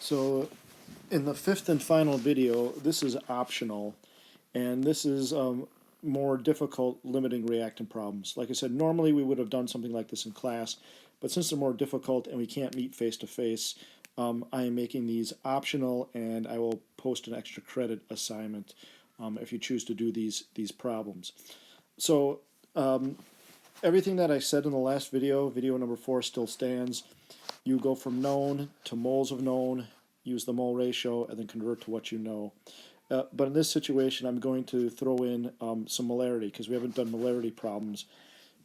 So in the fifth and final video, this is optional, and this is more difficult limiting reactant problems. Like I said, normally we would have done something like this in class, but since they're more difficult and we can't meet face-to-face, I am making these optional, and I will post an extra credit assignment if you choose to do these problems. So everything that I said in the last video, video number 4, still stands. You go from known to moles of known, use the mole ratio, and then convert to what you know. But in this situation, I'm going to throw in some molarity, because we haven't done molarity problems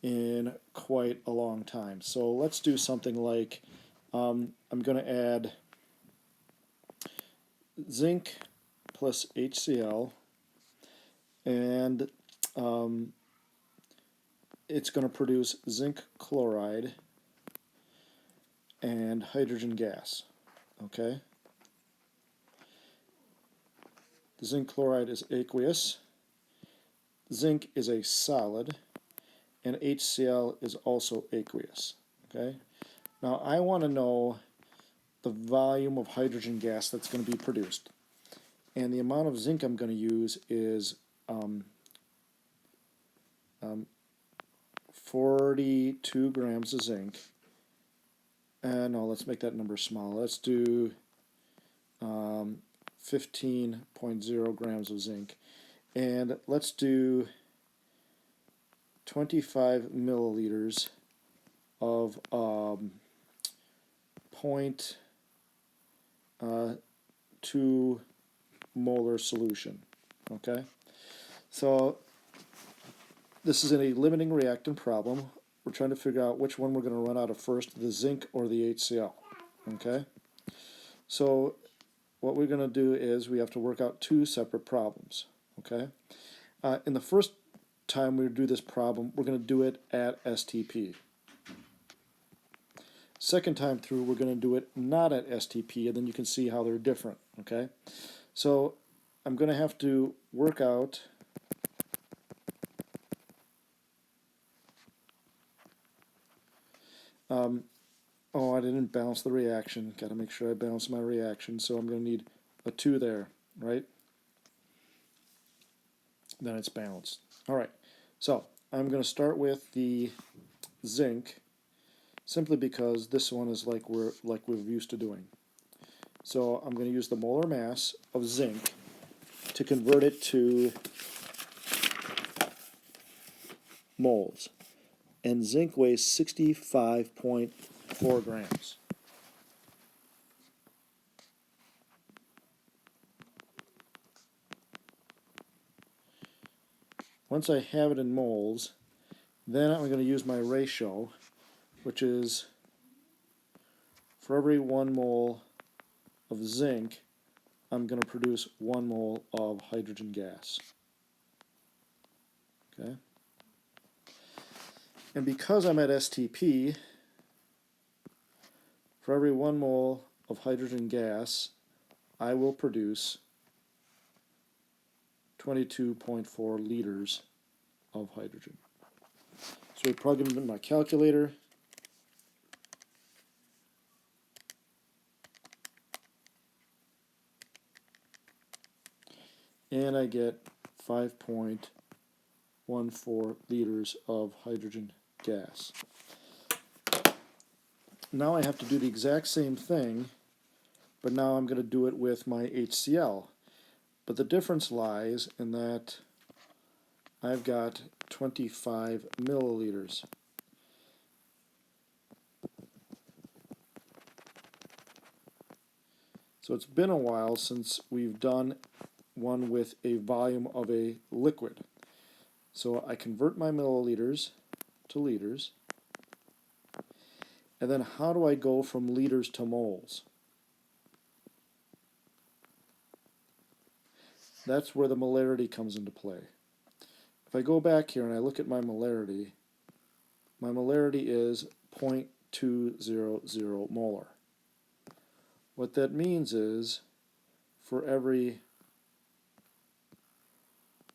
in quite a long time. So let's do something like, I'm going to add zinc plus HCl, and it's going to produce zinc chloride and hydrogen gas. Okay? The zinc chloride is aqueous, zinc is a solid, and HCl is also aqueous. Okay? Now I want to know the volume of hydrogen gas that's going to be produced. And the amount of zinc I'm going to use is 42 grams of zinc. No, let's make that number small. Let's do 15.0 grams of zinc. And let's do 25 milliliters of 0.2 molar solution. Okay? So this is a limiting reactant problem. We're trying to figure out which one we're going to run out of first, the zinc or the HCl. Okay? So what we're going to do is we have to work out 2 separate problems. Okay? In the first time we do this problem, we're going to do it at STP. Second time through, we're going to do it not at STP, and then you can see how they're different. Okay? So I'm going to have to work out oh, I didn't balance the reaction. Got to make sure I balance my reaction, so I'm going to need a 2 there, right? Then it's balanced. All right, so I'm going to start with the zinc, simply because this one is like we're used to doing. So I'm going to use the molar mass of zinc to convert it to moles. And zinc weighs 65.4 grams. Once I have it in moles, then I'm going to use my ratio, which is for every 1 mole of zinc, I'm going to produce 1 mole of hydrogen gas. Okay? And because I'm at STP, for every 1 mole of hydrogen gas, I will produce 22.4 liters of hydrogen. So we plug them in my calculator. And I get 5.14 liters of hydrogen gas. Now I have to do the exact same thing, but now I'm going to do it with my HCl. But the difference lies in that I've got 25 milliliters. So it's been a while since we've done one with a volume of a liquid. So I convert my milliliters to liters. And then how do I go from liters to moles? That's where the molarity comes into play. If I go back here and I look at my molarity is 0.200 molar. What that means is for every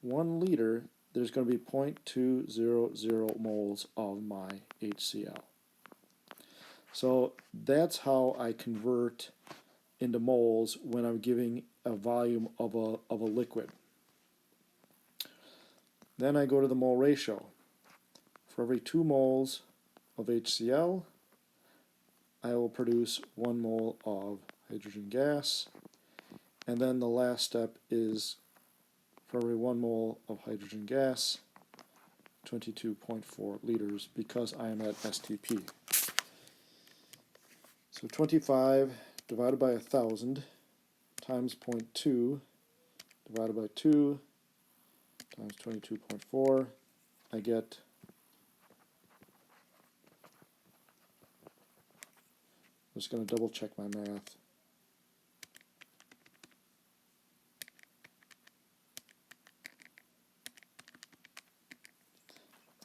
1 liter, there's going to be 0.200 moles of my HCl. So that's how I convert into moles when I'm giving a volume of a liquid. Then I go to the mole ratio. For every 2 moles of HCl, I will produce 1 mole of hydrogen gas. And then the last step is for every 1 mole of hydrogen gas, 22.4 liters, because I am at STP. So 25 divided by 1,000 times 0.2 divided by 2 times 22.4, I get I'm just going to double check my math.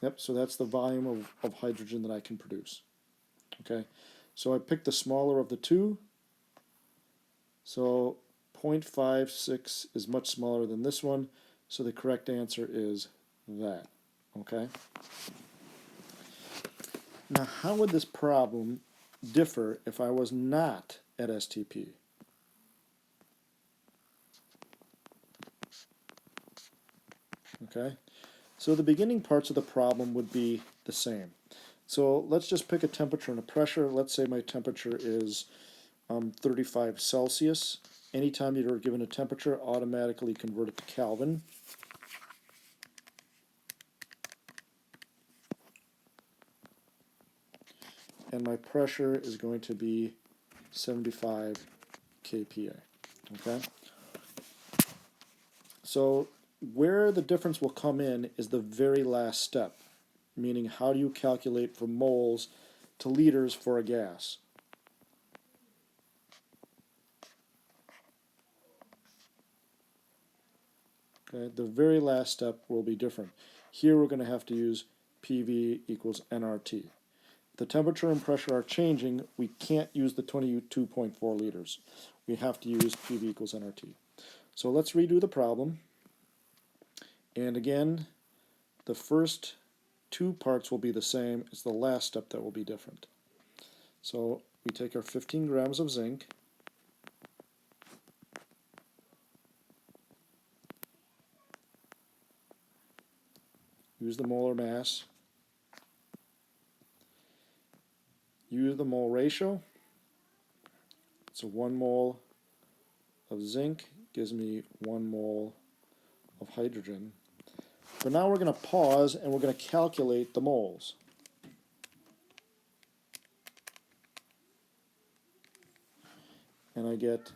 Yep, so that's the volume of hydrogen that I can produce. Okay, so I picked the smaller of the two. So 0.56 is much smaller than this one, so the correct answer is that. Okay. Now, how would this problem differ if I was not at STP? Okay, so the beginning parts of the problem would be the same. So let's just pick a temperature and a pressure. Let's say my temperature is 35 Celsius. Anytime you're given a temperature, automatically convert it to Kelvin. And my pressure is going to be 75 kPa. Okay? So where the difference will come in is the very last step, meaning how do you calculate from moles to liters for a gas? Okay, the very last step will be different. Here we're going to have to use PV equals nRT. If the temperature and pressure are changing, we can't use the 22.4 liters. We have to use PV equals nRT. So let's redo the problem. And again, the first 2 parts will be the same. It's the last step that will be different. So we take our 15 grams of zinc, use the molar mass, use the mole ratio. So 1 mole of zinc gives me 1 mole of hydrogen. But now we're going to pause and we're going to calculate the moles. And I get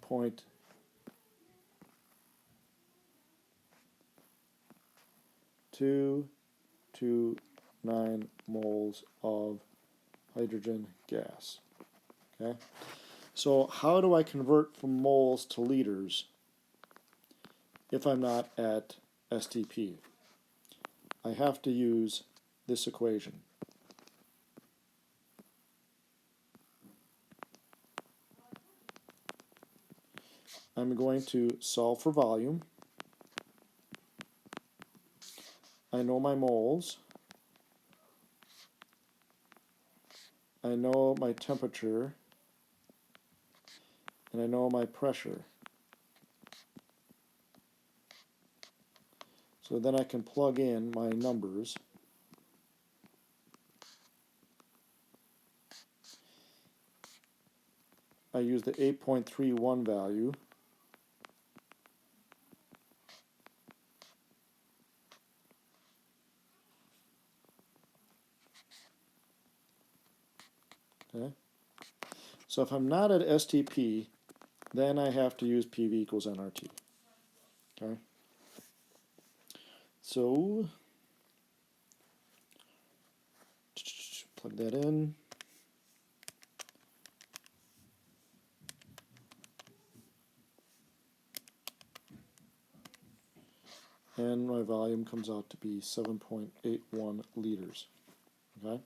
0.229 moles of hydrogen gas. Okay? So how do I convert from moles to liters if I'm not at STP? I have to use this equation. I'm going to solve for volume. I know my moles. I know my temperature. And I know my pressure. So then I can plug in my numbers. I use the 8.31 value. Okay. So if I'm not at STP, then I have to use PV equals nRT. Okay. So plug that in. And my volume comes out to be 7.81 liters. Okay?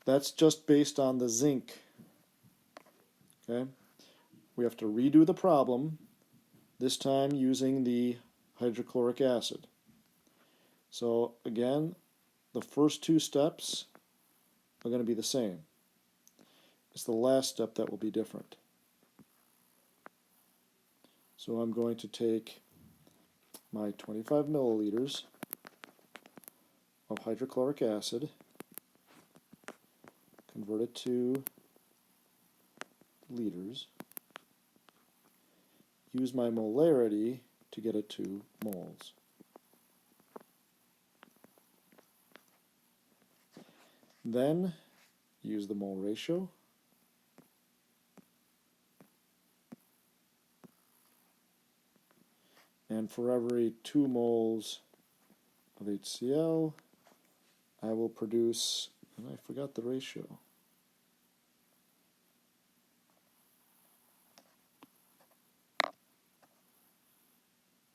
That's just based on the zinc. Okay? We have to redo the problem, this time using the hydrochloric acid. So again, the first 2 steps are going to be the same. It's the last step that will be different. So I'm going to take my 25 milliliters of hydrochloric acid, convert it to liters, use my molarity to get it to moles. Then use the mole ratio. And for every 2 moles of HCl, I will produce, and I forgot the ratio.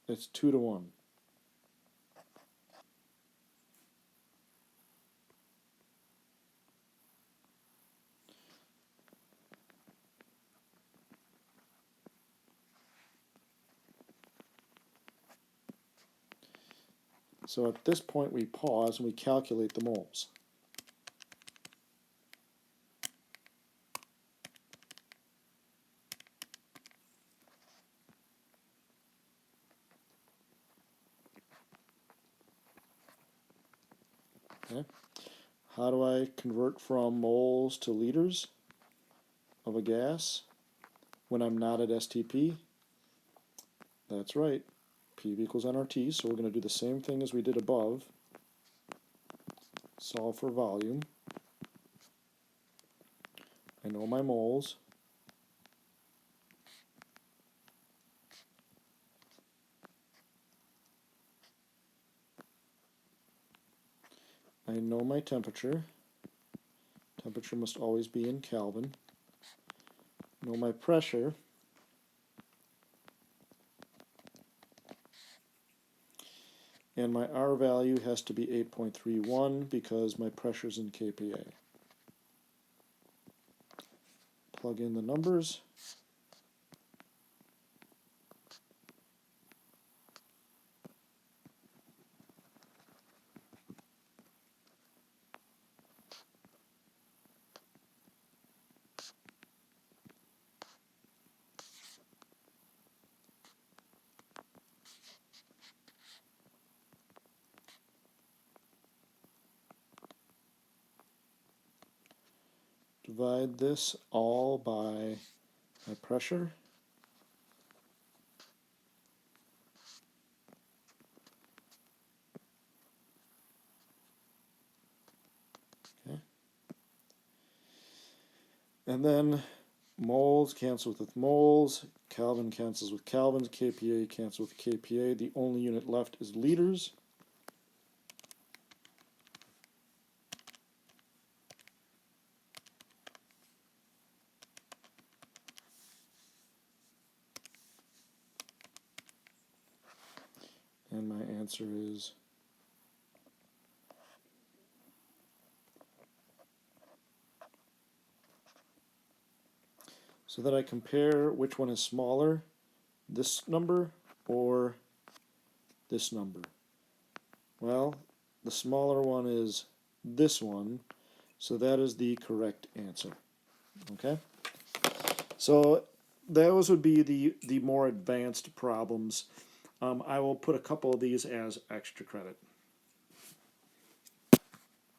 It's 2 to 1. So at this point we pause and we calculate the moles. Okay. How do I convert from moles to liters of a gas when I'm not at STP? That's right, PV equals nRT, so we're going to do the same thing as we did above. Solve for volume. I know my moles. I know my temperature. Temperature must always be in Kelvin. I know my pressure. And my R value has to be 8.31 because my pressure is in kPa. Plug in the numbers. Divide this all by my pressure. Okay. And then moles cancels with moles, Kelvin cancels with kelvins, kPa cancels with kPa. The only unit left is liters. And my answer is so that I compare which one is smaller, this number or this number. Well, the smaller one is this one, so that is the correct answer. Okay? So those would be the more advanced problems. I will put a couple of these as extra credit.